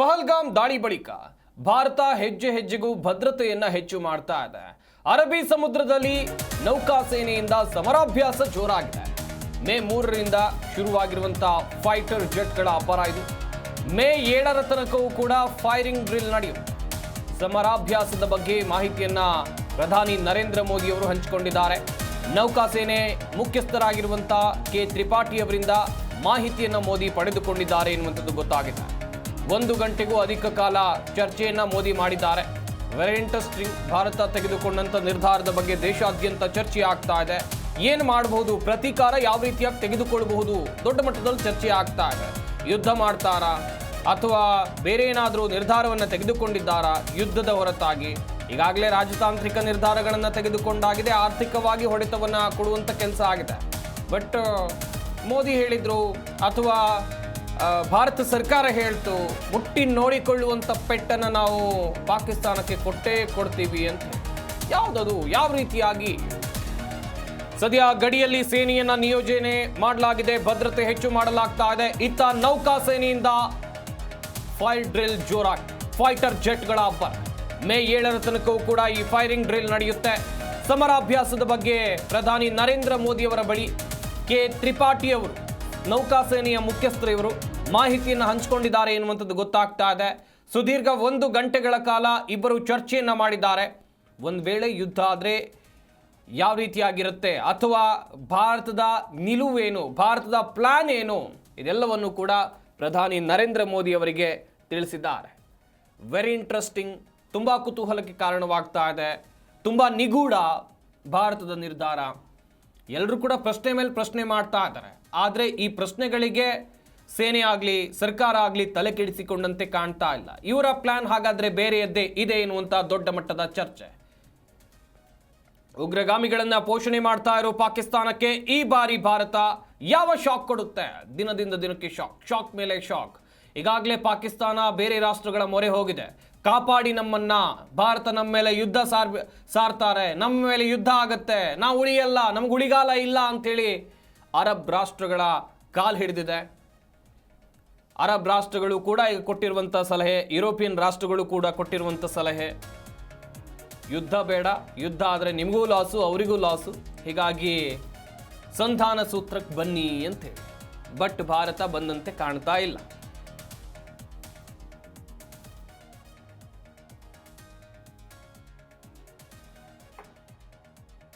ಪಹಲ್ಗಾಮ್ ದಾಳಿ ಬಳಿಕ ಭಾರತ ಹೆಜ್ಜೆ ಹೆಜ್ಜೆಗೂ ಭದ್ರತೆಯನ್ನ ಹೆಚ್ಚು ಮಾಡ್ತಾ ಇದೆ. ಅರಬ್ಬಿ ಸಮುದ್ರದಲ್ಲಿ ನೌಕಾಸೇನೆಯಿಂದ ಸಮರಾಭ್ಯಾಸ ಜೋರಾಗಿದೆ. ಮೇ 3ರಿಂದ ಶುರುವಾಗಿರುವಂತಹ ಫೈಟರ್ ಜೆಟ್ಗಳ ಅಬ್ಬರ ಇದು. ಮೇ 7ರ ತನಕವೂ ಕೂಡ ಫೈರಿಂಗ್ ಡ್ರಿಲ್ ನಡೆಯುತ್ತೆ. ಸಮರಾಭ್ಯಾಸದ ಬಗ್ಗೆ ಮಾಹಿತಿಯನ್ನ ಪ್ರಧಾನಿ ನರೇಂದ್ರ ಮೋದಿ ಅವರು ಹಂಚಿಕೊಂಡಿದ್ದಾರೆ. ನೌಕಾಸೇನೆ ಮುಖ್ಯಸ್ಥರಾಗಿರುವಂತಹ ಕೆ ತ್ರಿಪಾಠಿ ಅವರಿಂದ ಮಾಹಿತಿಯನ್ನ ಮೋದಿ ಪಡೆದುಕೊಂಡಿದ್ದಾರೆ ಎನ್ನುವಂಥದ್ದು ಗೊತ್ತಾಗಿದೆ. 1 ಗಂಟೆಗೂ ಅಧಿಕ ಕಾಲ ಚರ್ಚೆಯನ್ನ ಮೋದಿ ಮಾಡಿದ್ದಾರೆ. Very interesting. ಭಾರತ ತೆಗೆದುಕೊಂಡಂತ ನಿರ್ಧಾರದ ಬಗ್ಗೆ ದೇಶಾದ್ಯಂತ ಚರ್ಚೆ ಆಗ್ತಾ ಇದೆ. ಏನು ಮಾಡಬಹುದು, ಪ್ರತೀಕಾರ ಯಾವ ರೀತಿಯಾಗಿ ತೆಗೆದುಕೊಳ್ಳಬಹುದು, ದೊಡ್ಡ ಮಟ್ಟದಲ್ಲಿ ಚರ್ಚೆ ಆಗ್ತಾ ಇದೆ. ಯುದ್ಧ ಮಾಡ್ತಾರಾ ಅಥವಾ ಬೇರೆ ಏನಾದರೂ ನಿರ್ಧಾರವನ್ನು ತೆಗೆದುಕೊಂಡಿದ್ದಾರಾ? ಯುದ್ಧದ ಹೊರತಾಗಿ ಈಗಾಗಲೇ ರಾಜತಾಂತ್ರಿಕ ನಿರ್ಧಾರಗಳನ್ನು ತೆಗೆದುಕೊಂಡಾಗಿದೆ. ಆರ್ಥಿಕವಾಗಿ ಹೊಡೆತವನ್ನು ಕೊಡುವಂಥ ಕೆಲಸ ಆಗಿದೆ. ಬಟ್ ಮೋದಿ ಹೇಳಿದ್ರು ಅಥವಾ ಭಾರತ ಸರ್ಕಾರ ಹೇಳ್ತು, ಮುಟ್ಟಿ ನೋಡಿಕೊಳ್ಳುವಂಥ ಪೆಟ್ಟನ್ನು ನಾವು ಪಾಕಿಸ್ತಾನಕ್ಕೆ ಕೊಟ್ಟೇ ಕೊಡ್ತೀವಿ ಅಂತ. ಯಾವುದದು, ಯಾವ ರೀತಿಯಾಗಿ? ಸದ್ಯ ಗಡಿಯಲ್ಲಿ ಸೇನೆಯನ್ನ ನಿಯೋಜನೆ ಮಾಡಲಾಗಿದೆ, ಭದ್ರತೆ ಹೆಚ್ಚು ಮಾಡಲಾಗ್ತಾ ಇದೆ. ಇತ್ತ ನೌಕಾಸೇನೆಯಿಂದ ಫೈರ್ ಡ್ರಿಲ್ ಜೋರಾಗಿ, ಫೈಟರ್ ಜೆಟ್ಗಳ ಅಬ್ಬರ. ಮೇ 7ರ ತನಕವೂ ಕೂಡ ಈ ಫೈರಿಂಗ್ ಡ್ರಿಲ್ ನಡೆಯುತ್ತೆ. ಸಮರಾಭ್ಯಾಸದ ಬಗ್ಗೆ ಪ್ರಧಾನಿ ನರೇಂದ್ರ ಮೋದಿ ಅವರ ಬಳಿ ಕೆ ತ್ರಿಪಾಠಿ ಅವರು, ನೌಕಾಸೇನೆಯ ಮುಖ್ಯಸ್ಥರು, ಇವರು ಮಾಹಿತಿಯನ್ನು ಹಂಚಿಕೊಂಡಿದ್ದಾರೆ ಎನ್ನುವಂಥದ್ದು ಗೊತ್ತಾಗ್ತಾ ಇದೆ. ಸುದೀರ್ಘ 1 ಗಂಟೆಗಳ ಕಾಲ ಇಬ್ಬರು ಚರ್ಚೆಯನ್ನ ಮಾಡಿದ್ದಾರೆ. ಒಂದು ವೇಳೆ ಯುದ್ಧ ಆದರೆ ಯಾವ ರೀತಿಯಾಗಿರುತ್ತೆ ಅಥವಾ ಭಾರತದ ನಿಲುವೇನು, ಭಾರತದ ಪ್ಲಾನ್ ಏನು, ಇದೆಲ್ಲವನ್ನು ಕೂಡ ಪ್ರಧಾನಿ ನರೇಂದ್ರ ಮೋದಿ ಅವರಿಗೆ ತಿಳಿಸಿದ್ದಾರೆ. Very interesting. ತುಂಬ ಕುತೂಹಲಕ್ಕೆ ಕಾರಣವಾಗ್ತಾ ಇದೆ. ತುಂಬ ನಿಗೂಢ ಭಾರತದ ನಿರ್ಧಾರ. ಎಲ್ಲರೂ ಕೂಡ ಪ್ರಶ್ನೆ ಮೇಲೆ ಪ್ರಶ್ನೆ ಮಾಡ್ತಾ ಇದ್ದಾರೆ. ಆದರೆ ಈ ಪ್ರಶ್ನೆಗಳಿಗೆ ಸೇನೆ ಆಗಲಿ ಸರ್ಕಾರ ಆಗಲಿ ತಲೆ ಕೆಡಿಸಿಕೊಂಡಂತೆ ಕಾಣ್ತಾ ಇಲ್ಲ. ಇವರ ಪ್ಲಾನ್ ಹಾಗಾದರೆ ಬೇರೆಯದ್ದೇ ಇದೆ ಎನ್ನುವಂಥ ದೊಡ್ಡ ಮಟ್ಟದ ಚರ್ಚೆ. ಉಗ್ರಗಾಮಿಗಳನ್ನ ಪೋಷಣೆ ಮಾಡ್ತಾ ಇರೋ ಪಾಕಿಸ್ತಾನಕ್ಕೆ ಈ ಬಾರಿ ಭಾರತ ಯಾವ ಶಾಕ್ ಕೊಡುತ್ತೆ? ದಿನದಿಂದ ದಿನಕ್ಕೆ ಶಾಕ್ ಮೇಲೆ ಶಾಕ್. ಈಗಾಗಲೇ ಪಾಕಿಸ್ತಾನ ಬೇರೆ ರಾಷ್ಟ್ರಗಳ ಮೊರೆ ಹೋಗಿದೆ. ಕಾಪಾಡಿ ನಮ್ಮನ್ನ, ಭಾರತ ನಮ್ಮ ಮೇಲೆ ಯುದ್ಧ ಸಾರ್ತಾರೆ, ನಮ್ಮ ಮೇಲೆ ಯುದ್ಧ ಆಗತ್ತೆ, ನಾವು ಉಳಿಯಲ್ಲ, ನಮ್ಗೆ ಉಳಿಗಾಲ ಇಲ್ಲ ಅಂತೇಳಿ ಅರಬ್ ರಾಷ್ಟ್ರಗಳ ಕಾಲ್ ಹಿಡಿದಿದೆ. ಅರಬ್ ರಾಷ್ಟ್ರಗಳು ಕೂಡ ಈಗ ಕೊಟ್ಟಿರುವಂಥ ಸಲಹೆ, ಯುರೋಪಿಯನ್ ರಾಷ್ಟ್ರಗಳು ಕೂಡ ಕೊಟ್ಟಿರುವಂಥ ಸಲಹೆ, ಯುದ್ಧ ಬೇಡ, ಯುದ್ಧ ಆದರೆ ನಿಮಗೂ ಲಾಸು ಅವರಿಗೂ ಲಾಸು, ಹೀಗಾಗಿ ಸಂಧಾನ ಸೂತ್ರಕ್ಕೆ ಬನ್ನಿ ಅಂತೇಳಿ. ಬಟ್ ಭಾರತ ಬಂದಂತೆ ಕಾಣ್ತಾ ಇಲ್ಲ.